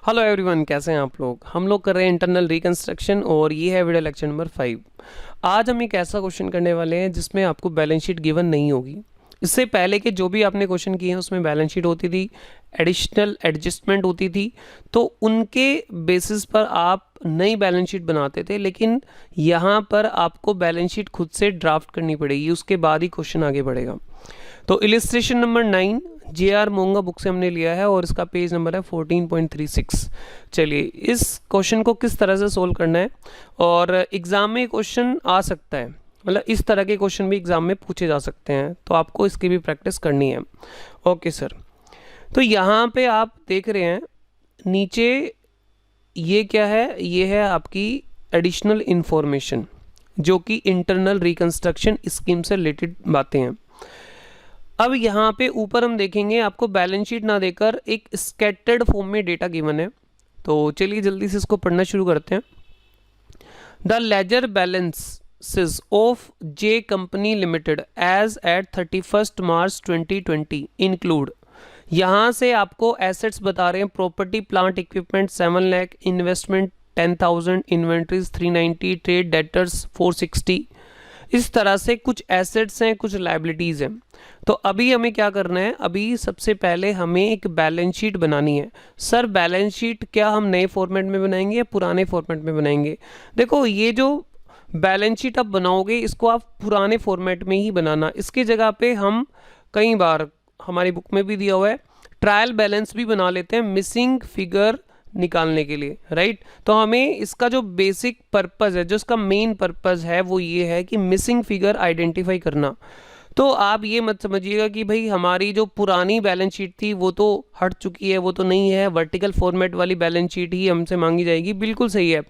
Hello everyone, कैसे हैं आप लोग। हम लोग कर रहे हैं इंटरनल रिकंस्ट्रक्शन और ये है वीडियो लेक्चर नंबर 5। आज हम एक ऐसा क्वेश्चन करने वाले हैं जिसमें आपको बैलेंस शीट गिवन नहीं होगी। इससे पहले के जो भी आपने क्वेश्चन किए हैं उसमें बैलेंस शीट होती थी, एडिशनल एडजस्टमेंट होती थी, तो उनके बेसिस पर आप नई बैलेंस शीट बनाते थे। लेकिन यहाँ पर आपको बैलेंस शीट खुद से ड्राफ्ट करनी पड़ेगी, उसके बाद ही क्वेश्चन आगे बढ़ेगा। तो इलिस्ट्रेशन नंबर 9 जे.आर. मोंगा बुक से हमने लिया है और इसका पेज नंबर है 14.36। चलिए इस क्वेश्चन को किस तरह से सोल्व करना है, और एग्ज़ाम में क्वेश्चन आ सकता है, मतलब इस तरह के क्वेश्चन भी एग्ज़ाम में पूछे जा सकते हैं, तो आपको इसकी भी प्रैक्टिस करनी है। ओके सर, तो यहाँ पे आप देख रहे हैं नीचे ये क्या है, ये है आपकी एडिशनल इंफॉर्मेशन जो कि इंटरनल रिकंस्ट्रक्शन स्कीम से रिलेटेड बातें हैं। अब यहाँ पे ऊपर हम देखेंगे आपको बैलेंस शीट ना देकर एक स्कैटर्ड फॉर्म में डेटा गिवन है। तो चलिए जल्दी से इसको पढ़ना शुरू करते हैं। The ledger balances of J Company Limited as at 31 March 2020 include. यहाँ से आपको एसेट्स बता रहे हैं, property plant equipment 7 lakh, investment 10,000, inventories 390, trade debtors 460। इस तरह से कुछ एसेट्स हैं, कुछ लाइबिलिटीज़ हैं। तो अभी हमें क्या करना है, अभी सबसे पहले हमें एक बैलेंस शीट बनानी है। सर बैलेंस शीट क्या हम नए फॉर्मेट में बनाएंगे या पुराने फॉर्मेट में बनाएंगे? देखो ये जो बैलेंस शीट आप बनाओगे इसको आप पुराने फॉर्मेट में ही बनाना। इसकी जगह पे हम कई बार हमारी बुक में भी दिया हुआ है ट्रायल बैलेंस भी बना लेते हैं मिसिंग फिगर निकालने के लिए, राइट। तो हमें इसका जो बेसिक पर्पज़ है, जो इसका मेन पर्पज़ है वो ये है कि मिसिंग फिगर आइडेंटिफाई करना। तो आप ये मत समझिएगा कि भाई हमारी जो पुरानी बैलेंस शीट थी वो तो हट चुकी है, वो तो नहीं है, वर्टिकल फॉर्मेट वाली बैलेंस शीट ही हमसे मांगी जाएगी। बिल्कुल सही है,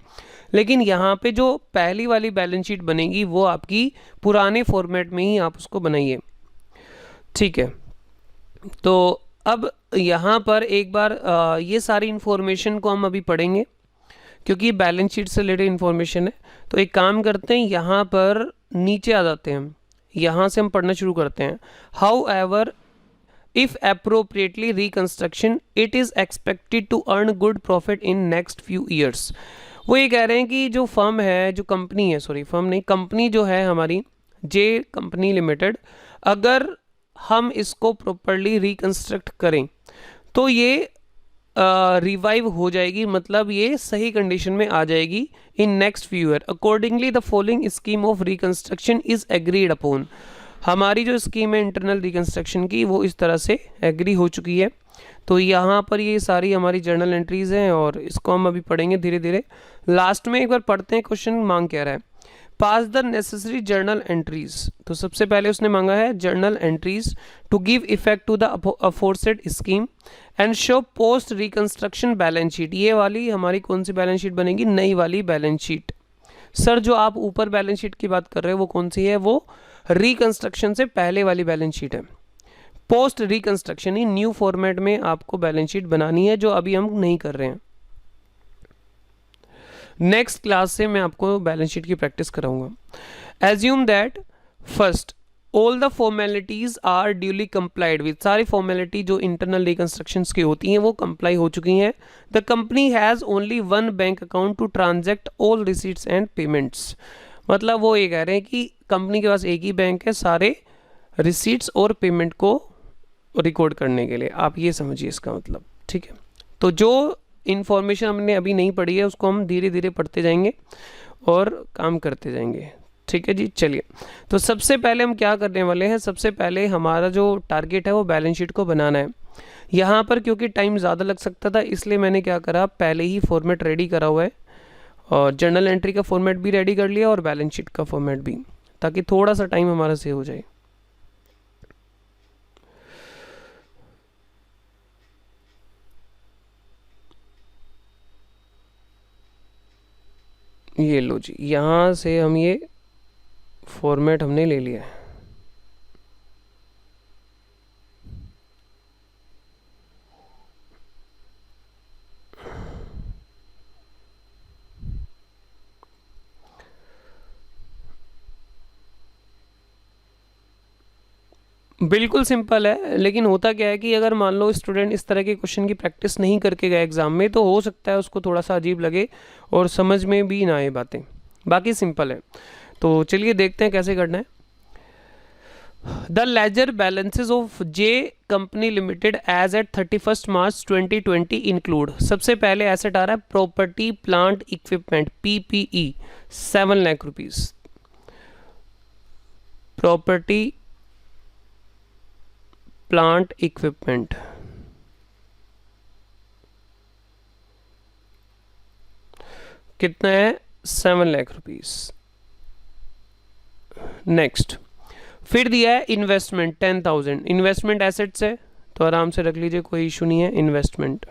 लेकिन यहाँ पे जो पहली वाली बैलेंस शीट बनेगी वो आपकी पुराने फॉर्मेट में ही आप उसको बनाइए, ठीक है। तो अब यहाँ पर एक बार ये सारी इन्फॉर्मेशन को हम अभी पढ़ेंगे क्योंकि बैलेंस शीट से रिलेटेड इन्फॉर्मेशन है। तो एक काम करते हैं, यहाँ पर नीचे आ जाते हैं, यहाँ से हम पढ़ना शुरू करते हैं। However if appropriately reconstruction it is expected to earn good profit in next few years. वो ये कह रहे हैं कि जो फर्म है, जो कंपनी है, सॉरी फर्म नहीं, कंपनी जो है हमारी जे कंपनी लिमिटेड, अगर हम इसको प्रॉपरली रिकंस्ट्रक्ट करें तो ये रिवाइव हो जाएगी, मतलब ये सही कंडीशन में आ जाएगी इन next few year. Accordingly the following scheme of reconstruction is agreed upon. हमारी जो स्कीम है इंटरनल रिकंस्ट्रक्शन की वो इस तरह से एग्री हो चुकी है। तो यहाँ पर ये सारी हमारी जर्नल एंट्रीज हैं और इसको हम अभी पढ़ेंगे धीरे धीरे। लास्ट में एक बार पढ़ते हैं क्वेश्चन मांग क्या रहा है। Pass the necessary journal entries. तो सबसे पहले उसने मांगा है journal entries to give effect to the aforesaid scheme and show post reconstruction balance sheet. ये वाली हमारी कौन सी बैलेंस शीट बनेगी? नई वाली बैलेंस शीट। सर जो आप ऊपर बैलेंस शीट की बात कर रहे हो वो कौन सी है? वो रिकंस्ट्रक्शन से पहले वाली बैलेंस शीट है। पोस्ट रिकंस्ट्रक्शन ही न्यू फॉर्मेट में आपको बैलेंस शीट बनानी है, जो अभी हम नहीं कर रहे हैं। नेक्स्ट क्लास से मैं आपको बैलेंस शीट की प्रैक्टिस कराऊंगा। Assume that first all the formalities are duly complied with. सारी फॉर्मेलिटी जो इंटरनल रिकंस्ट्रक्शंस की होती हैं वो कंप्लाई हो चुकी हैं। The company has only one bank account to transact all receipts and payments. मतलब वो ये कह रहे हैं कि कंपनी के पास एक ही बैंक है सारे रिसीट्स और पेमेंट को रिकॉर्ड करने के लिए। आप ये समझिए इसका मतलब, ठीक है। तो जो इन्फॉर्मेशन हमने अभी नहीं पढ़ी है उसको हम धीरे धीरे पढ़ते जाएंगे और काम करते जाएंगे, ठीक है जी। चलिए, तो सबसे पहले हम क्या करने वाले हैं, सबसे पहले हमारा जो टारगेट है वो बैलेंस शीट को बनाना है। यहाँ पर क्योंकि टाइम ज़्यादा लग सकता था इसलिए मैंने क्या करा, पहले ही फॉर्मेट रेडी करा हुआ है और जर्नल एंट्री का फॉर्मेट भी रेडी कर लिया और बैलेंस शीट का फॉर्मेट भी, ताकि थोड़ा सा टाइम हमारा सेव हो जाए। ये लो जी, यहाँ से हम ये फॉर्मेट हमने ले लिया है। बिल्कुल सिंपल है, लेकिन होता क्या है कि अगर मान लो स्टूडेंट इस तरह के क्वेश्चन की प्रैक्टिस नहीं करके गया एग्जाम में, तो हो सकता है उसको थोड़ा सा अजीब लगे और समझ में भी ना आए बातें। बाकी सिंपल है, तो चलिए देखते हैं कैसे करना है। The ledger balances of J Company Limited as at 31 March 2020 include, सबसे पहले एसेट आ रहा है property plant equipment PPE 7 lakh rupees. Property plant equipment कितना है? 7 लाख रुपीज। नेक्स्ट, फिर दिया है इन्वेस्टमेंट 10,000। इन्वेस्टमेंट एसेट्स है तो आराम से रख लीजिए, कोई इशू नहीं है। इन्वेस्टमेंट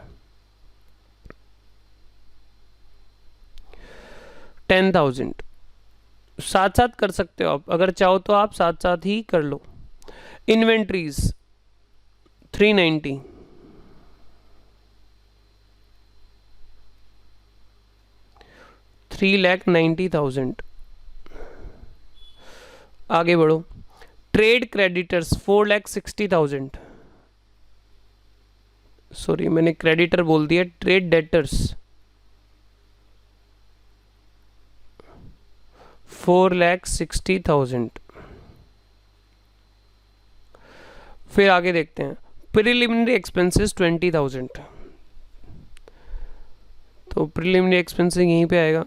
10,000 साथ साथ कर सकते हो आप, अगर चाहो तो आप साथ साथ ही कर लो। इन्वेंट्रीज 390, $3,90,000। आगे बढ़ो। ट्रेड क्रेडिटर्स 4,60,000, सॉरी मैंने क्रेडिटर बोल दिया, ट्रेड डेटर्स 4,60,000। फिर आगे देखते हैं, प्रिलिमिनरी एक्सपेंसेस 20,000, तो प्रिलिमिनरी एक्सपेंसेस यहीं पे आएगा।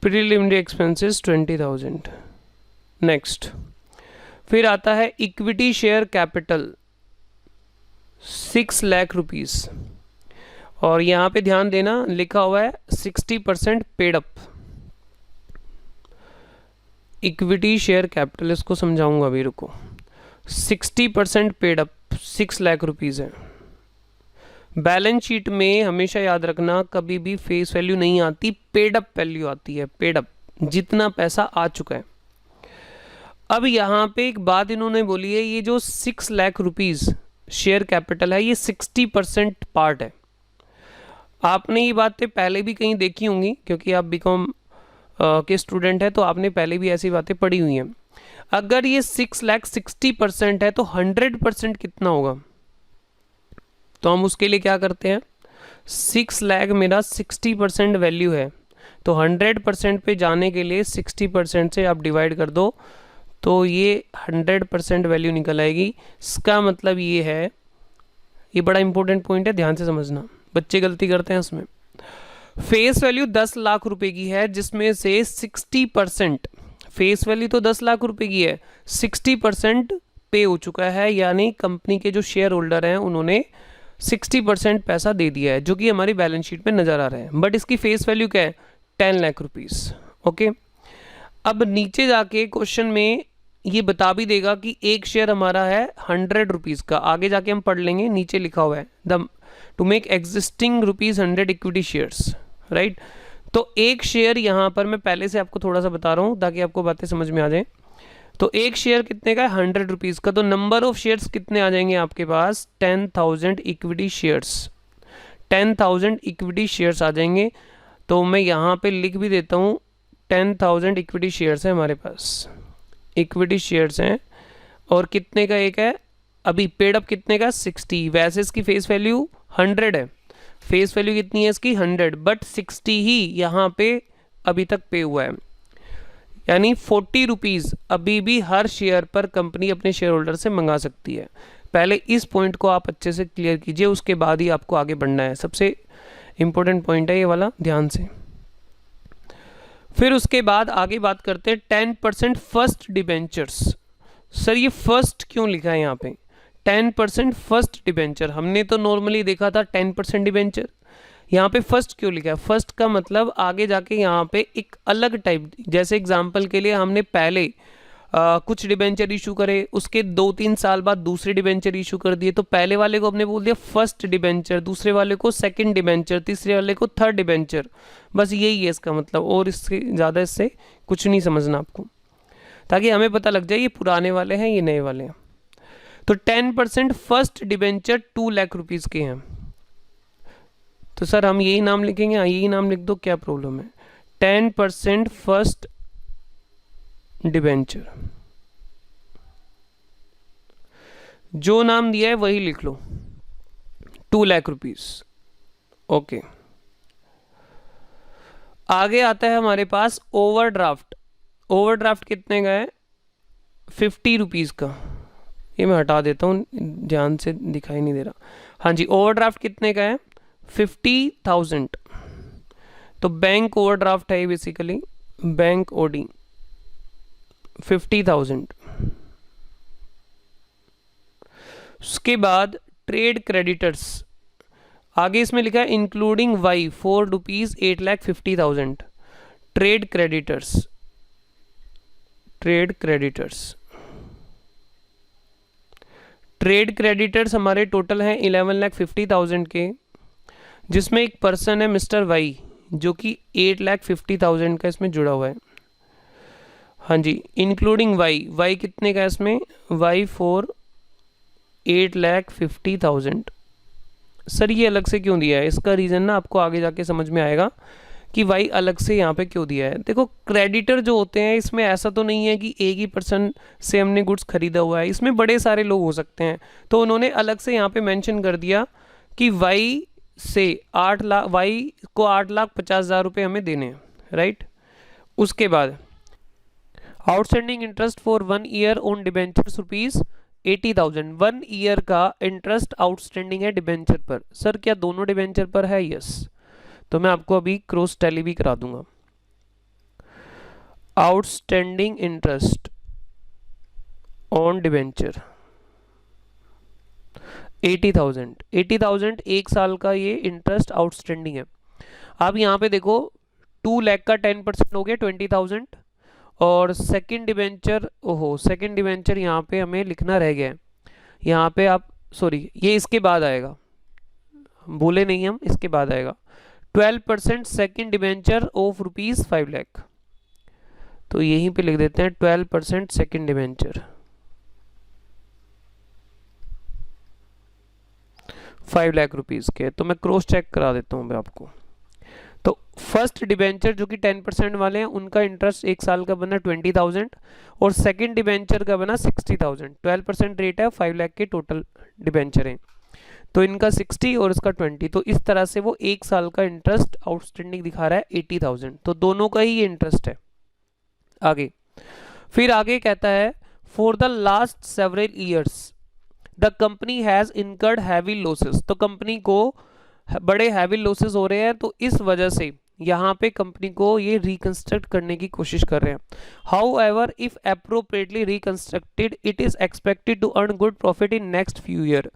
Preliminary expenses 20,000। नेक्स्ट, फिर आता है equity share capital 6 lakh rupees, और यहाँ पे ध्यान देना लिखा हुआ है 60% paid up. Equity share capital, इसको समझाऊंगा अभी, रुको। 60% पेड अप 6 लाख रुपीज़ है। बैलेंस शीट में हमेशा याद रखना कभी भी फेस वैल्यू नहीं आती, पेड अप वैल्यू आती है, पेड अप, जितना पैसा आ चुका है। अब यहाँ पे एक बात इन्होंने बोली है, ये जो 6 लाख रुपीज़ शेयर कैपिटल है ये 60% पार्ट है। आपने ये बातें पहले भी कहीं देखी होंगी, क्योंकि आप बीकॉम के स्टूडेंट हैं तो आपने पहले भी ऐसी बातें पढ़ी हुई हैं। अगर ये 6 लाख 60% है तो 100% कितना होगा? तो हम उसके लिए क्या करते हैं, 6 लाख मेरा 60% वैल्यू है, तो 100% पे जाने के लिए 60% से आप डिवाइड कर दो, तो ये 100% वैल्यू निकल आएगी। इसका मतलब ये है, ये बड़ा इंपॉर्टेंट पॉइंट है, ध्यान से समझना, बच्चे गलती करते हैं इसमें। फेस वैल्यू 10 लाख रुपए की है, जिसमें से 60%, फेस वैल्यू तो 10 लाख रुपए की है, 60% पे हो चुका है, यानी कंपनी के जो शेयर होल्डर हैं उन्होंने 60% पैसा दे दिया है, जो कि हमारी बैलेंस शीट में नजर आ रहा है। बट इसकी फेस वैल्यू क्या है? 10 लाख रुपीस। ओके, अब नीचे जाके क्वेश्चन में ये बता भी देगा कि एक शेयर हमारा है 100 रुपीज़ का, आगे जाके हम पढ़ लेंगे, नीचे लिखा हुआ है the two make existing ₹100 equity shares, right. तो एक शेयर यहाँ पर मैं पहले से आपको थोड़ा सा बता रहा हूँ ताकि आपको बातें समझ में आ जाए। तो एक शेयर कितने का है? 100 रुपीज़ का, तो नंबर ऑफ शेयर्स कितने आ जाएंगे आपके पास? 10,000 इक्विटी शेयर्स, 10,000 इक्विटी शेयर्स आ जाएंगे। तो मैं यहाँ पे लिख भी देता हूँ, 10,000 इक्विटी शेयर्स हैं हमारे पास, इक्विटी शेयर्स हैं। और कितने का एक है? अभी पेड अप कितने का? 60। वैसे इसकी फेस वैल्यू 100 है, फेस वैल्यू कितनी है इसकी? 100, बट 60 ही यहाँ पे अभी तक पे हुआ है, यानी 40 रुपीज़ अभी भी हर शेयर पर कंपनी अपने शेयर होल्डर से मंगा सकती है। पहले इस पॉइंट को आप अच्छे से क्लियर कीजिए, उसके बाद ही आपको आगे बढ़ना है। सबसे इंपॉर्टेंट पॉइंट है ये वाला, ध्यान से। फिर उसके बाद आगे बात करते हैं 10% फर्स्ट डिबेंचर्स। सर ये फर्स्ट क्यों लिखा है यहाँ पे? 10% फर्स्ट डिबेंचर, हमने तो नॉर्मली देखा था 10% डिबेंचर, यहाँ पे फर्स्ट क्यों लिखा है? फर्स्ट का मतलब आगे जाके यहाँ पे एक अलग टाइप, जैसे एग्जांपल के लिए हमने पहले कुछ डिबेंचर इशू करे, उसके 2-3 साल बाद दूसरे डिबेंचर इशू कर दिए, तो पहले वाले को हमने बोल दिया फर्स्ट डिबेंचर, दूसरे वाले को सेकंड डिबेंचर, तीसरे वाले को थर्ड डिबेंचर। बस यही है इसका मतलब, और इससे ज़्यादा इससे कुछ नहीं समझना आपको, ताकि हमें पता लग जाए ये पुराने वाले हैं ये नए वाले हैं। तो 10% फर्स्ट डिबेंचर 2 लाख रुपीज़ के हैं। तो सर हम यही नाम लिखेंगे? हाँ यही नाम लिख दो, क्या प्रॉब्लम है। 10% फर्स्ट डिबेंचर, जो नाम दिया है वही लिख लो, 2 लाख रुपीस। ओके, आगे आता है हमारे पास ओवरड्राफ्ट। ओवरड्राफ्ट कितने का है? 50 रुपीज़ का। ये मैं हटा देता हूँ, ध्यान से दिखाई नहीं दे रहा। हाँ जी, ओवरड्राफ्ट कितने का है? 50,000। तो बैंक ओवरड्राफ्ट है बेसिकली, बैंक ओडी 50,000। उसके बाद ट्रेड क्रेडिटर्स, आगे इसमें लिखा है including Y 4 rupees 8,50,000। Trade creditors, trade creditors, trade creditors हमारे टोटल हैं 11,50,000 के, जिसमें एक पर्सन है मिस्टर वाई जो कि 8,50,000 का इसमें जुड़ा हुआ है। हाँ जी, इंक्लूडिंग वाई, वाई कितने का है इसमें? वाई 4 8,50,000। सर ये अलग से क्यों दिया है? इसका रीज़न ना आपको आगे जाके समझ में आएगा कि वाई अलग से यहाँ पे क्यों दिया है। देखो, क्रेडिटर जो होते हैं इसमें ऐसा तो नहीं है कि एक ही पर्सन से हमने गुड्स खरीदा हुआ है, इसमें बड़े सारे लोग हो सकते हैं। तो उन्होंने अलग से यहाँ पे मेंशन कर दिया कि वाई से 8 लाख, वाई को 8,50,000 रुपये हमें देने हैं, राइट। उसके बाद outstanding interest for 1 year on debentures rupees 80,000। 1 year का इंटरेस्ट आउटस्टैंडिंग है डिबेंचर पर। सर क्या दोनों डिबेंचर पर है? यस। तो मैं आपको अभी क्रॉस टैली भी करा दूंगा। Outstanding interest on debenture 80,000। 80,000 एक साल का ये इंटरेस्ट आउटस्टैंडिंग है। अब यहाँ पे देखो 2 लाख का 10% हो गया 20,000, और सेकंड डिबेंचर, ओहो सेकंड डिबेंचर यहाँ पे हमें लिखना रह गया है। यहाँ पे आप, सॉरी ये इसके बाद आएगा, बोले नहीं हम, इसके बाद आएगा 12% second debenture of rupees 5 lakh. तो यहीं पे लिख देते हैं 12% सेकंड डिबेंचर 5 लाख रुपीज़ के। तो मैं क्रॉस चेक करा देता हूँ आपको। तो फर्स्ट डिबेंचर जो कि 10% वाले हैं उनका इंटरेस्ट एक साल का बना 20,000, और सेकंड डिबेंचर का बना 60,000। 12% रेट है, 5 लाख के टोटल डिबेंचर हैं, तो इनका 60 और इसका 20। तो इस तरह से वो एक साल का इंटरेस्ट आउटस्टैंडिंग दिखा रहा है 80,000। तो दोनों का ही ये इंटरेस्ट है। आगे फिर आगे कहता है for the last several years the company has incurred heavy losses. तो कंपनी को बड़े हैवी लॉसेस हो रहे हैं, तो इस वजह से यहाँ पे कंपनी को ये रिकंस्ट्रक्ट करने की कोशिश कर रहे हैं। However if appropriately reconstructed it is expected to earn good profit in next few year.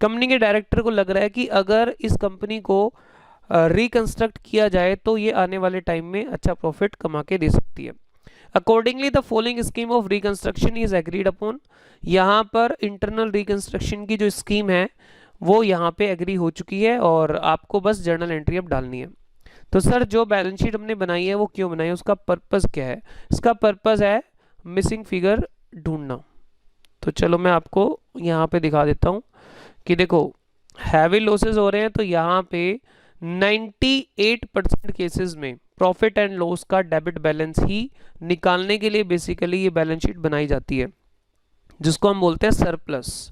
कंपनी के डायरेक्टर को लग रहा है कि अगर इस कंपनी को रिकंस्ट्रक्ट किया जाए तो ये आने वाले टाइम में अच्छा प्रॉफिट कमा के दे सकती है। Accordingly the following scheme of reconstruction is agreed upon. यहाँ पर इंटरनल रिकंस्ट्रक्शन की जो स्कीम है वो यहाँ पे एग्री हो चुकी है, और आपको बस जर्नल एंट्री अब डालनी है। तो सर जो बैलेंस शीट हमने बनाई है वो क्यों बनाई है, उसका पर्पस क्या है? इसका पर्पस है मिसिंग फिगर ढूंढना। तो चलो मैं आपको यहाँ पे दिखा देता हूँ कि देखो हैवी लॉसेस हो रहे हैं, तो यहाँ पे 98% केसेस में प्रॉफिट एंड लॉस का डेबिट बैलेंस ही निकालने के लिए बेसिकली ये बैलेंस शीट बनाई जाती है, जिसको हम बोलते हैं सरप्लस।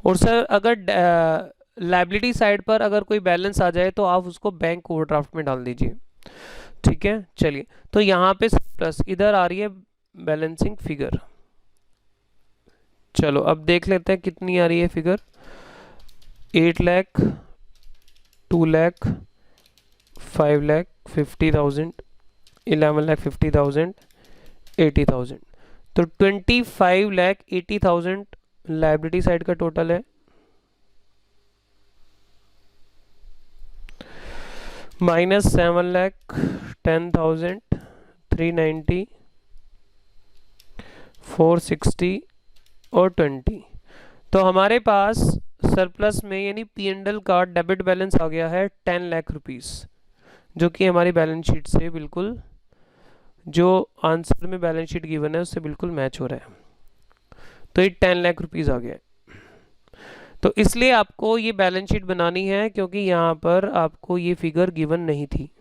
और सर अगर लायबिलिटी साइड पर अगर कोई बैलेंस आ जाए तो आप उसको बैंक ओवरड्राफ्ट में डाल दीजिए, ठीक है। चलिए, तो यहाँ पे सरप्लस, इधर आ रही है बैलेंसिंग फिगर। चलो अब देख लेते हैं कितनी आ रही है फिगर। 8 लाख, 2 लाख, 5 लाख 50,000, 11,50,000, 80,000। तो 25,80,000 लायबिलिटी साइड का टोटल है, माइनस 7,10,000, 390, 460 और 20। तो हमारे पास सरप्लस में यानी P&L का डेबिट बैलेंस आ गया है 10 लाख रुपीस, जो कि हमारी बैलेंस शीट से बिल्कुल, जो आंसर में बैलेंस शीट गिवन है उससे बिल्कुल मैच हो रहा है। तो ये 10 लाख रुपीस आ गया है। तो इसलिए आपको ये बैलेंस शीट बनानी है क्योंकि यहाँ पर आपको ये फिगर गिवन नहीं थी।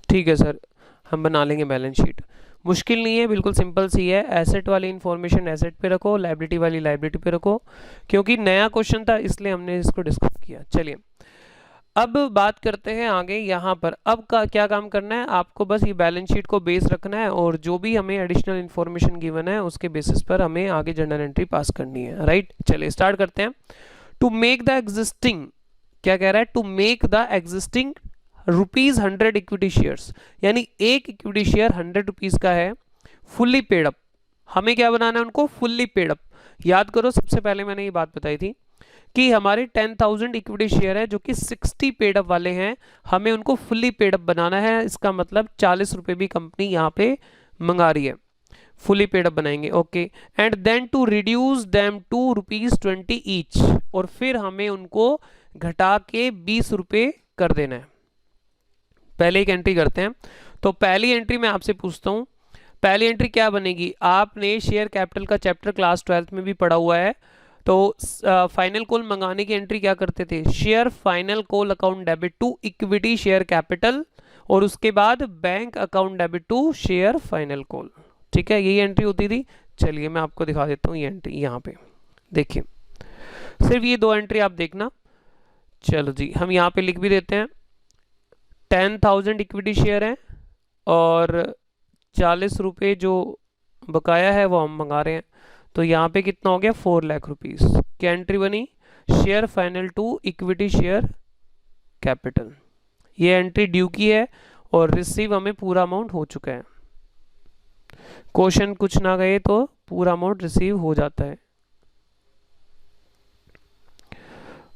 ठीक है सर, हम बना लेंगे बैलेंस शीट, मुश्किल नहीं है, बिल्कुल सिंपल सी है। एसेट वाली इंफॉर्मेशन एसेट पे रखो, लाइबिलिटी वाली लाइबिलिटी पे रखो, क्योंकि नया क्वेश्चन था इसलिए हमने इसको डिस्कस किया। चलिए अब बात करते हैं आगे। यहाँ पर अब का क्या काम करना है, आपको बस ये बैलेंस शीट को बेस रखना है और जो भी हमें एडिशनल इन्फॉर्मेशन गिवन है उसके बेसिस पर हमें आगे जर्नल एंट्री पास करनी है, राइट। चलिए स्टार्ट करते हैं। टू मेक द एग्जिस्टिंग, क्या कह रहा है, to make the existing ₹100 equity shares, यानी एक इक्विटी शेयर 100 रुपीज का है, फुल्ली पेड अप। हमें क्या बनाना है, उनको फुल्ली पेड अप। याद करो सबसे पहले मैंने ये बात बताई थी कि हमारे 10,000 इक्विटी शेयर है जो कि 60 पेड अप वाले हैं, हमें उनको फुल्ली पेड अप बनाना है। इसका मतलब 40 रुपए भी कंपनी यहाँ पे मंगा रही है, फुली पेड अप बनाएंगे। Okay, and then to reduce them to ₹20 each, और फिर हमें उनको घटा के 20 रुपए कर देना है। पहले एक एंट्री करते हैं। तो पहली एंट्री मैं आपसे पूछता हूं, पहली एंट्री क्या बनेगी। आपने शेयर कैपिटल का चैप्टर क्लास 12th में भी पढ़ा हुआ है। तो फाइनल कॉल मंगाने की एंट्री क्या करते थे, share final call account debit to equity share capital, और उसके बाद bank account debit to share final call. ठीक है, यही एंट्री होती थी। चलिए मैं आपको दिखा देता हूँ ये एंट्री। यहाँ पे देखिए, सिर्फ ये दो एंट्री आप देखना। चलो जी, हम यहाँ पे लिख भी देते हैं। 10,000 इक्विटी शेयर है और 40 रुपये जो बकाया है वो हम मंगा रहे हैं। तो यहाँ पे कितना हो गया, 4 लाख रुपीस। क्या एंट्री बनी, share final to equity share capital. ये एंट्री ड्यू की है और रिसीव हमें पूरा अमाउंट हो चुका है। क्वेश्चन कुछ ना गए तो पूरा अमाउंट रिसीव हो जाता है,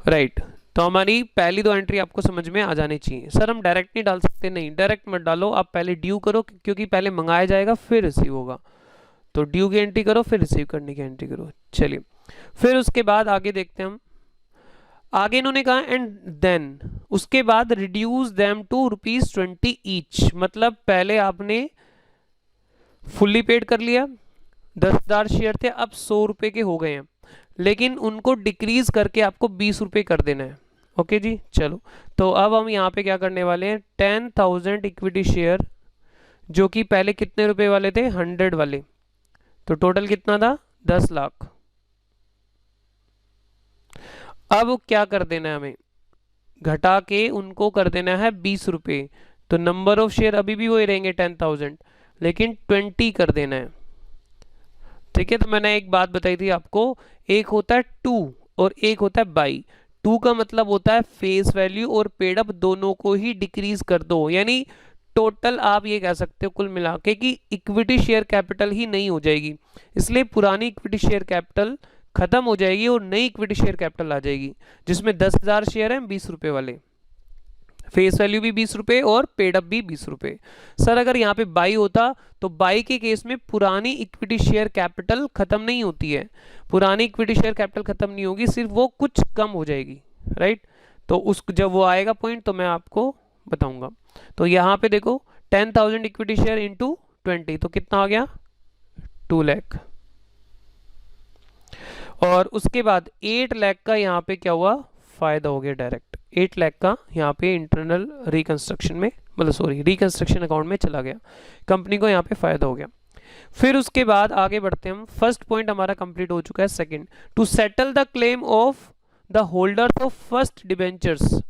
राइट। तो हमारी पहली दो एंट्री आपको समझ में आ जानी चाहिए। सर हम डायरेक्ट नहीं डाल सकते, नहीं डायरेक्ट मत डालो, आप पहले ड्यू करो, क्योंकि पहले मंगाया जाएगा फिर रिसीव होगा। तो ड्यू की एंट्री करो फिर रिसीव करने की एंट्री करो। चलिए फिर उसके बाद आगे देखते हैं हम। आगे इन्होंने कहा एंड देन, उसके बाद रिड्यूस देम टू ₹20 ईच, मतलब पहले आपने फुल्ली पेड कर लिया, 10,000 शेयर थे, अब 100 रुपए के हो गए हैं, लेकिन उनको डिक्रीज करके आपको 20 रुपए कर देना है। ओके जी, चलो तो अब हम यहाँ पे क्या करने वाले हैं, 10,000 इक्विटी शेयर जो कि पहले कितने रुपए वाले थे, 100 वाले, तो टोटल कितना था, 10 लाख। अब क्या कर देना है, हमें घटा के उनको कर देना है 20 रुपए। तो नंबर ऑफ शेयर अभी भी वही रहेंगे 10,000, लेकिन 20 कर देना है। ठीक है, तो मैंने एक बात बताई थी आपको, एक होता है टू और एक होता है बाई। टू का मतलब होता है फेस वैल्यू और पेड अप दोनों को ही डिक्रीज कर दो, यानी टोटल आप ये कह सकते हो कुल मिला के कि इक्विटी शेयर कैपिटल ही नहीं हो जाएगी। इसलिए पुरानी इक्विटी शेयर कैपिटल खत्म हो जाएगी और नई इक्विटी शेयर कैपिटल आ जाएगी, जिसमें 10,000 शेयर हैं 20 रुपए वाले, फेस वैल्यू भी 20 रुपए और पेड अप भी 20 रुपए। सर अगर यहाँ पे बाई होता तो बाई के केस में पुरानी इक्विटी शेयर कैपिटल खत्म नहीं होती है, पुरानी इक्विटी शेयर कैपिटल खत्म नहीं होगी, सिर्फ वो कुछ कम हो जाएगी, राइट। तो उस जब वो आएगा पॉइंट तो मैं आपको बताऊंगा। तो यहाँ पे देखो 10,000 इक्विटी शेयर इंटू 20, तो कितना आ गया, 2 लाख। और उसके बाद 8 लाख का यहाँ पे क्या हुआ, फायदा हो गया डायरेक्ट। 8 लाख का यहाँ पे इंटरनल रिकंस्ट्रक्शन में, मतलब सॉरी रिकंस्ट्रक्शन अकाउंट में चला गया, कंपनी को यहाँ पे फायदा हो गया। फिर उसके बाद आगे बढ़ते हैं हम। फर्स्ट पॉइंट हमारा कंप्लीट हो चुका है। Second, to settle the claim of the holders of first debentures.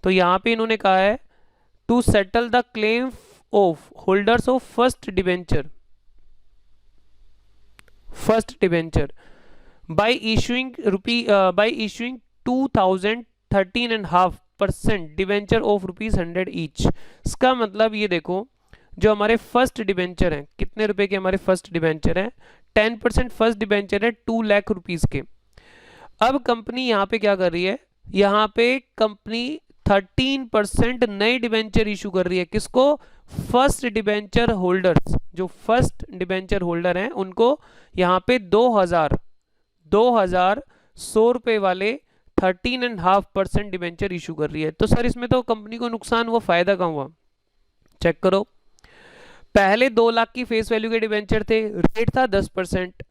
तो यहाँ पे इन्होंने कहा है to settle the claim of holders of first debenture, first debenture by issuing 2,013.5% debenture of ₹100 each. इसका मतलब ये देखो, जो हमारे फर्स्ट डिबेंचर हैं, कितने रुपए के हमारे फर्स्ट डिबेंचर हैं, 10% फर्स्ट डिबेंचर है 2 लाख रुपीस के। अब कंपनी यहाँ पे क्या कर रही है, यहाँ पे कंपनी 13% नए डिबेंचर इशू कर रही है। किसको, फर्स्ट डिबेंचर होल्डर्स, जो फर्स्ट डिबेंचर होल्डर हैं उनको यहाँ पे 2,100 रुपए वाले 13.5% डिबेंचर इशू कर रही है। तो सर इसमें तो कंपनी को नुकसान हुआ, फायदा कहाँ हुआ, चेक करो। पहले 2 लाख की फेस वैल्यू के डिबेंचर थे, रेट था 10%,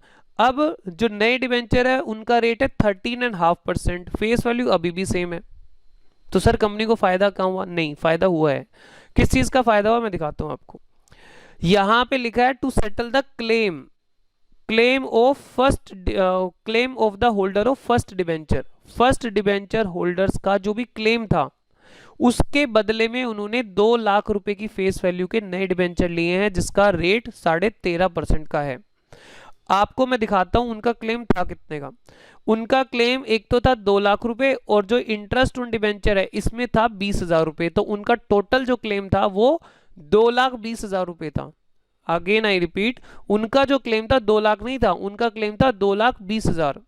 अब जो नए डिबेंचर है उनका रेट है 13.5%, फेस वैल्यू अभी भी सेम है। तो सर कंपनी को फायदा कहाँ हुआ? नहीं, फायदा हुआ है। किस चीज का फायदा हुआ मैं दिखाता हूं आपको। यहां पे लिखा है to settle the claim of the holder of first debenture. First debenture holders का जो भी क्लेम था उसके बदले में उन्होंने 2 लाख रुपए की फेस वैल्यू के नए डिबेंचर लिए हैं, जिसका रेट 13.5% का है। आपको मैं दिखाता हूं उनका क्लेम था कितने का। उनका क्लेम एक तो था 2 लाख रुपए, और जो इंटरेस्ट ऑन डिबेंचर है इसमें था 20,000 रुपए। तो उनका टोटल जो क्लेम था वो 2,20,000 रुपए था। अगेन आई रिपीट, उनका जो क्लेम था 2 लाख नहीं था, उनका क्लेम था 2,20,000।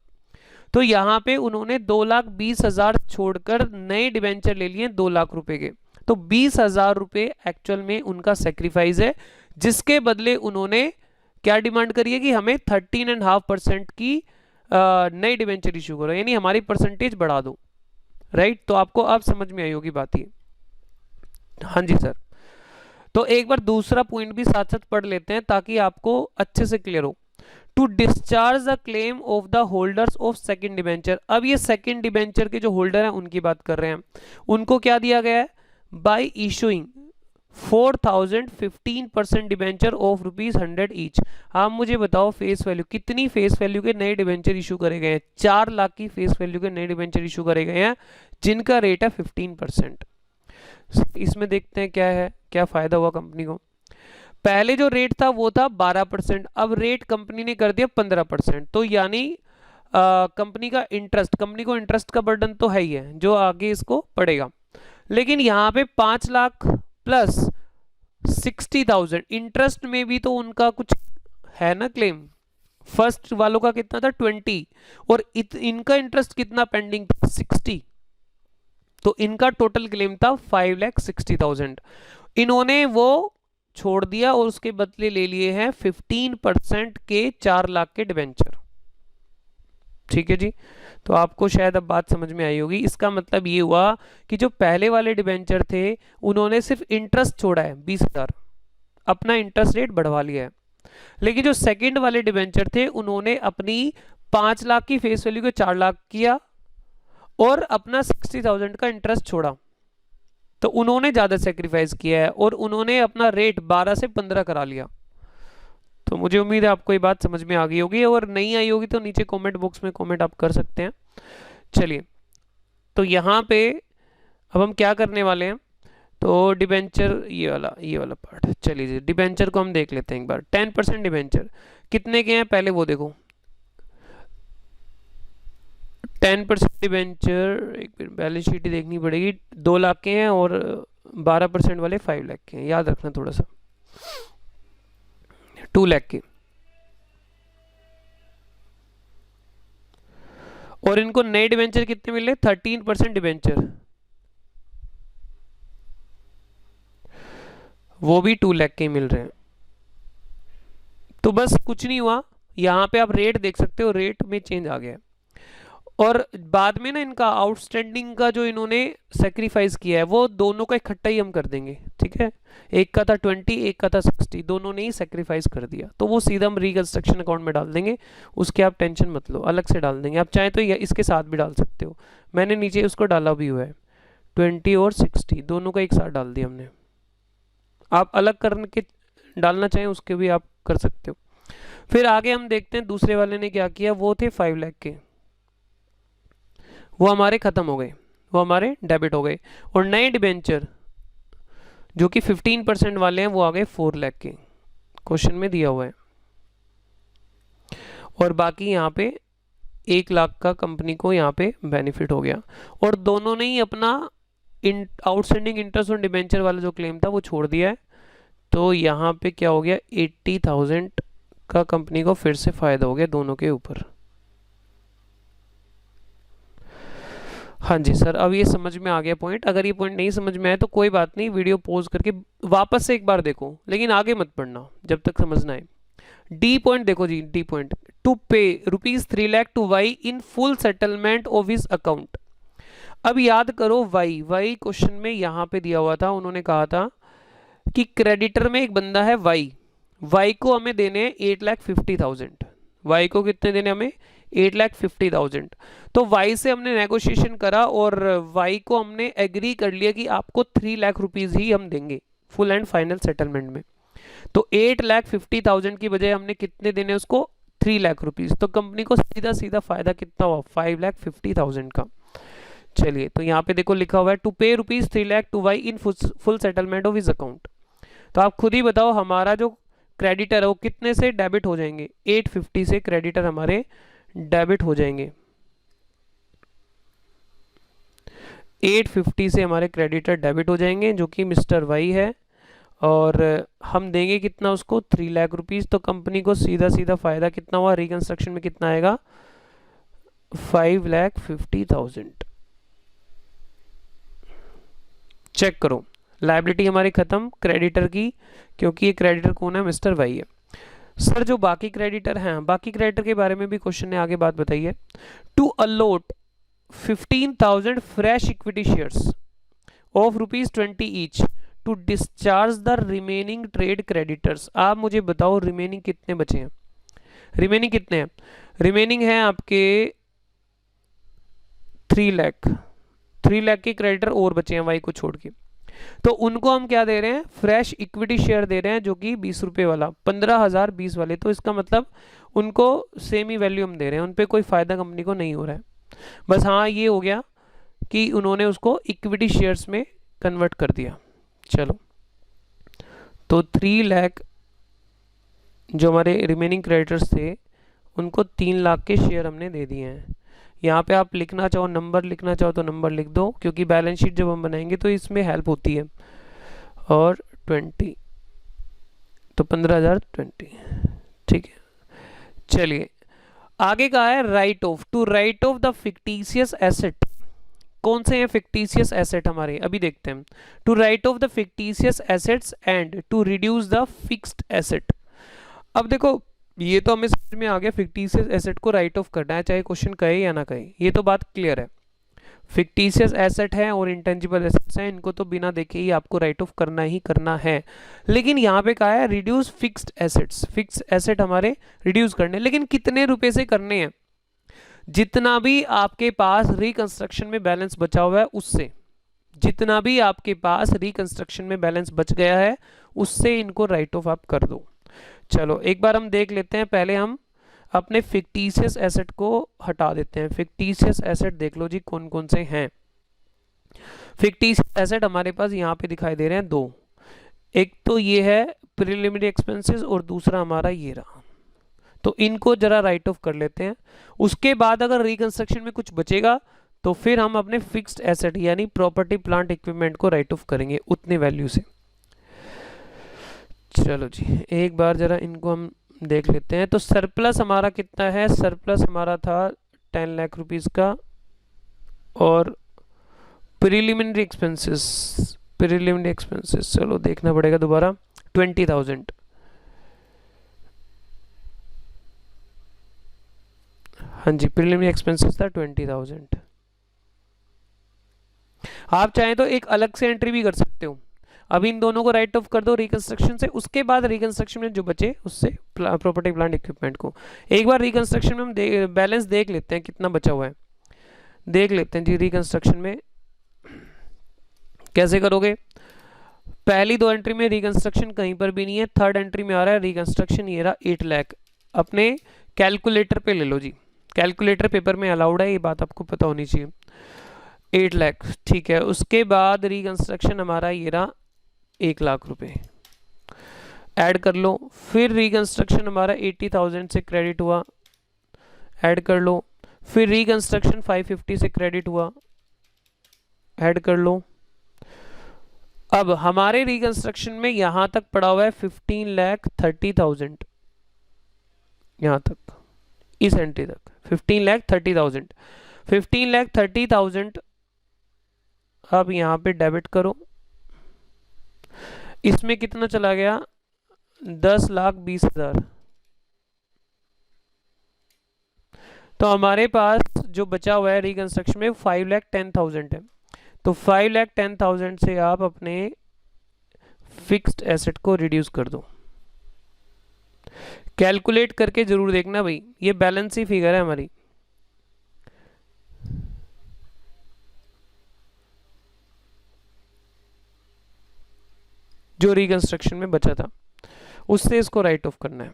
तो यहां पे उन्होंने 2,20,000 छोड़कर नए डिबेंचर ले लिए 2 लाख रुपए के। तो 20,000 रुपए एक्चुअल में उनका सेक्रीफाइस है, जिसके बदले उन्होंने क्या डिमांड करी है कि हमें 13.5% की नई डिबेंचर इशू करो, यानी हमारी परसेंटेज बढ़ा दो। राइट, तो आपको अब समझ में आई होगी बात ये। हाँ जी सर। तो एक बार दूसरा पॉइंट भी साथ साथ पढ़ लेते हैं ताकि आपको अच्छे से क्लियर हो। To discharge the claim of the holders of second debenture. अब ये सेकंड डिबेंचर के जो होल्डर हैं उनकी बात कर रहे हैं। उनको क्या दिया गया है? Bye issuing 4,000 15% debenture of ₹100 each. आप मुझे बताओ फेस वैल्यू, कितनी फेस वैल्यू के नए डिबेंचर इशू करे गए हैं? 4 लाख की फेस वैल्यू के नए डिबेंचर इशू करे गए हैं, जिनका रेट है 15%। इसमें देखते हैं क्या है, क्या फायदा हुआ कंपनी को। पहले जो रेट था वो था 12%, अब रेट कंपनी ने कर दिया 15%। तो यानी कंपनी को इंटरेस्ट का बर्डन तो है ही है, जो आगे इसको पड़ेगा। लेकिन यहाँ पे 5 लाख प्लस 60,000 इंटरेस्ट में भी तो उनका कुछ है ना क्लेम। फर्स्ट वालों का कितना था 20, और इनका इंटरेस्ट कितना पेंडिंग था 60। तो इनका टोटल क्लेम था 5,60,000। इन्होंने वो छोड़ दिया और उसके बदले ले लिए हैं 15% के 4 लाख के डिबेंचर। ठीक है जी, तो आपको शायद अब बात समझ में आई होगी। इसका मतलब ये हुआ कि जो पहले वाले डिबेंचर थे उन्होंने सिर्फ इंटरेस्ट छोड़ा है 20,000, अपना इंटरेस्ट रेट बढ़वा लिया है। लेकिन जो सेकंड वाले डिबेंचर थे उन्होंने अपनी 5 लाख की फेस वैल्यू को 4 लाख किया और अपना 60,000 का इंटरेस्ट छोड़ा। तो उन्होंने ज्यादा सेक्रीफाइस किया है और उन्होंने अपना रेट 12 से 15 करा लिया। तो मुझे उम्मीद है आपको ये बात समझ में आ गई होगी, और नहीं आई होगी तो नीचे कमेंट बॉक्स में कमेंट आप कर सकते हैं। चलिए, तो यहाँ पे अब हम क्या करने वाले हैं, तो डिबेंचर ये वाला पार्ट, चलिए जी डिबेंचर को हम देख लेते हैं एक बार। 10% डिबेंचर कितने के हैं पहले वो देखो। 10% डिबेंचर, एक मिनट बैलेंस शीट ही देखनी पड़ेगी, 2 लाख के हैं, और 12% वाले 5 लाख के हैं, याद रखना थोड़ा सा, 2 लाख के। और इनको नए डिबेंचर कितने मिले? 13% डिबेंचर, वो भी 2 लाख के मिल रहे हैं। तो बस कुछ नहीं हुआ, यहां पे आप रेट देख सकते हो, रेट में चेंज आ गया। और बाद में ना इनका आउटस्टैंडिंग का जो इन्होंने सेक्रीफाइस किया है वो दोनों का इकट्ठा ही हम कर देंगे। ठीक है, एक का था 20, एक का था 60, दोनों ने ही सेक्रीफाइस कर दिया, तो वो सीधा हम रिकंस्ट्रक्शन अकाउंट में डाल देंगे। उसके आप टेंशन मत लो, अलग से डाल देंगे। आप चाहे तो इसके साथ भी डाल सकते हो, मैंने नीचे उसको डाला भी हुआ है। 20 और 60 दोनों का एक साथ डाल दिया हमने। आप अलग करके डालना चाहें उसके भी आप कर सकते हो। फिर आगे हम देखते हैं दूसरे वाले ने क्या किया। वो थे 5 लाख के, वो हमारे खत्म हो गए, वो हमारे डेबिट हो गए। और नए डिबेंचर जो कि 15% वाले हैं वो आ गए 4 लाख के, क्वेश्चन में दिया हुआ है। और बाकी यहाँ पे 1 लाख का कंपनी को यहाँ पे बेनिफिट हो गया। और दोनों ने ही अपना आउटस्टैंडिंग इंटरेस्ट ऑन डिबेंचर वाला जो क्लेम था वो छोड़ दिया है। तो यहाँ पे क्या हो गया, 80,000 का कंपनी को फिर से फायदा हो गया दोनों के ऊपर। हाँ जी सर, अब ये समझ में आ गया पॉइंट। अगर ये पॉइंट नहीं समझ में आया तो कोई बात नहीं, वीडियो पॉज करके वापस से एक बार देखो, लेकिन आगे मत पढ़ना जब तक समझना है। डी पॉइंट देखो जी, D point, to pay ₹3 lakh to y in full settlement of his account. अब याद करो वाई क्वेश्चन में यहाँ पे दिया हुआ था, उन्होंने कहा था कि क्रेडिटर में एक बंदा है वाई को हमें देने 8,50,000। वाई को कितने देने हमें 8,50,000। तो वाई से हमने नेगोशिएशन करा और वाई को हमने एग्री कर लिया कि आपको 3 लाख रुपीज़ ही हम देंगे फुल एंड फाइनल सेटलमेंट में। तो 8,50,000 की बजाय हमने कितने देने उसको 3 लाख रुपीज़। तो कंपनी को सीधा सीधा फायदा कितना हुआ 5,50,000 का। चलिए तो यहाँ पे देखो लिखा हुआ है to pay rupees 3 lakh to y in full settlement of his account. तो आप खुद ही बताओ हमारा जो क्रेडिटर है वो कितने से डेबिट हो जाएंगे, 850 से क्रेडिटर हमारे डेबिट हो जाएंगे। 850 से हमारे क्रेडिटर डेबिट हो जाएंगे जो कि मिस्टर वाई है, और हम देंगे कितना उसको 3 लाख रुपीज़। तो कंपनी को सीधा सीधा फायदा कितना हुआ, रिकंस्ट्रक्शन में कितना आएगा 5,50,000। चेक करो लायबिलिटी हमारी खत्म क्रेडिटर की, क्योंकि ये क्रेडिटर कौन है, मिस्टर वाई है। सर जो बाकी क्रेडिटर हैं, बाकी क्रेडिटर के बारे में भी क्वेश्चन ने आगे बात बताई है। To allot 15,000 fresh equity shares of ₹20 each to discharge the remaining trade creditors. आप मुझे बताओ रिमेनिंग कितने बचे हैं, रिमेनिंग कितने हैं, रिमेनिंग है आपके 3 लाख, 3 लाख के क्रेडिटर और बचे हैं वाई को छोड़ के। तो उनको हम क्या दे रहे हैं, फ्रेश इक्विटी शेयर दे रहे हैं जो कि 20 रुपये वाला, 15,020 वाले। तो इसका मतलब उनको सेम ही वैल्यू हम दे रहे हैं, उन पर कोई फ़ायदा कंपनी को नहीं हो रहा है। बस हाँ ये हो गया कि उन्होंने उसको इक्विटी शेयर्स में कन्वर्ट कर दिया। चलो तो 3 लाख जो हमारे रिमेनिंग क्रेडिटर्स थे उनको 3 लाख के शेयर हमने दे दिए हैं। यहाँ पे आप लिखना चाहो नंबर लिखना चाहो तो नंबर लिख दो, क्योंकि बैलेंस शीट जब हम बनाएंगे तो इसमें हेल्प होती है। और 20 तो 15,020, ठीक है। चलिए आगे का है write off, to write off the fictitious asset. कौन से हैं फिक्टिशियस एसेट हमारे, अभी देखते हैं। To write off the fictitious assets and to reduce the fixed asset. अब देखो ये तो हमें समझ में आ गया फिक्टिशियस एसेट को राइट ऑफ करना है, चाहे क्वेश्चन कहे या ना कहे, ये तो बात क्लियर है। फिक्टिशियस एसेट है और इंटेंजिबल एसेट्स हैं, इनको तो बिना देखे ही आपको राइट ऑफ करना ही करना है। लेकिन यहाँ पे कहा है reduce fixed assets, fixed asset हमारे रिड्यूस करने, लेकिन कितने रुपए से करने हैं, जितना भी आपके पास रिकंस्ट्रक्शन में बैलेंस बचा हुआ है उससे, जितना भी आपके पास रिकंस्ट्रक्शन में बैलेंस बच गया है उससे इनको राइट ऑफ आप कर दो। चलो एक बार हम देख लेते हैं, पहले हम अपने फिक्टिशियस एसेट को हटा देते हैं। फिक्टिशियस एसेट देख लो जी कौन कौन से हैं। फिक्टिशियस एसेट हमारे पास यहाँ पे दिखाई दे रहे हैं 2, एक तो ये है प्रिलिमिनरी एक्सपेंसेस और दूसरा हमारा ये रहा। तो इनको जरा राइट ऑफ कर लेते हैं। उसके बाद अगर रिकंस्ट्रक्शन में कुछ बचेगा तो फिर हम अपने फिक्स्ड एसेट यानी प्रॉपर्टी प्लांट इक्विपमेंट को राइट ऑफ करेंगे उतने वैल्यू से। चलो जी एक बार जरा इनको हम देख लेते हैं। तो सरप्लस हमारा कितना है, सरप्लस हमारा था 10 लाख रुपीज़ का, और प्रिलिमिनरी एक्सपेंसेस, प्रिलिमिनरी एक्सपेंसेस चलो देखना पड़ेगा दोबारा 20,000। हाँ जी प्रिलिमिनरी एक्सपेंसेस था 20,000। आप चाहें तो एक अलग से एंट्री भी कर सकते हो। अभी इन दोनों को राइट ऑफ कर दो रिकंस्ट्रक्शन से, उसके बाद रिकंस्ट्रक्शन में जो बचे उससे प्रॉपर्टी प्लांट इक्विपमेंट को। एक बार रिकंस्ट्रक्शन में हम बैलेंस देख लेते हैं कितना बचा हुआ है, देख लेते हैं जी। रिकंस्ट्रक्शन में कैसे करोगे, पहली 2 एंट्री में रिकंस्ट्रक्शन कहीं पर भी नहीं है, थर्ड एंट्री में आ रहा है रिकंस्ट्रक्शन, ये रहा 8 लाख। अपने कैलकुलेटर पे ले लो जी, कैलकुलेटर पेपर में अलाउड है, ये बात आपको पता होनी चाहिए। 8 लाख ठीक है। उसके बाद रिकंस्ट्रक्शन हमारा ये रहा 1 लाख रुपए, ऐड कर लो। फिर रिकंस्ट्रक्शन हमारा 80,000 से क्रेडिट हुआ, ऐड कर लो। फिर रिकंस्ट्रक्शन 550 से क्रेडिट हुआ, ऐड कर लो। अब हमारे रिकंस्ट्रक्शन में यहां तक पड़ा हुआ है 15,30,000, यहां तक इस एंट्री तक 15,30,000। 15,30,000 अब यहां पे डेबिट करो। इसमें कितना चला गया 10,20,000। तो हमारे पास जो बचा हुआ है रिकंस्ट्रक्शन में 5,10,000 है। तो 5,10,000 से आप अपने फिक्स्ड एसेट को रिड्यूस कर दो। कैलकुलेट करके जरूर देखना भाई, ये बैलेंस ही फिगर है हमारी। जो रिकंस्ट्रक्शन में बचा था उससे इसको राइट ऑफ करना है।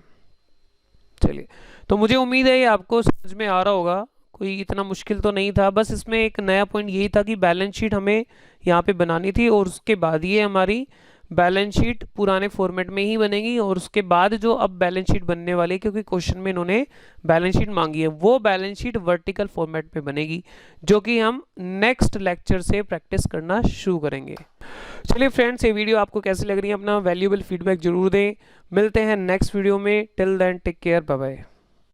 चलिए, तो मुझे उम्मीद है ये आपको समझ में आ रहा होगा, कोई इतना मुश्किल तो नहीं था। बस इसमें एक नया पॉइंट यही था कि बैलेंस शीट हमें यहाँ पे बनानी थी और उसके बाद ये हमारी बैलेंस शीट पुराने फॉर्मेट में ही बनेगी, और उसके बाद जो अब बैलेंस शीट बनने वाली है, क्योंकि क्वेश्चन में इन्होंने बैलेंस शीट मांगी है, वो बैलेंस शीट वर्टिकल फॉर्मेट में बनेगी, जो कि हम नेक्स्ट लेक्चर से प्रैक्टिस करना शुरू करेंगे। चलिए फ्रेंड्स, ये वीडियो आपको कैसी लग रही है, अपना वैल्यूएबल फीडबैक जरूर दें। मिलते हैं नेक्स्ट वीडियो में, till then take care, bye bye.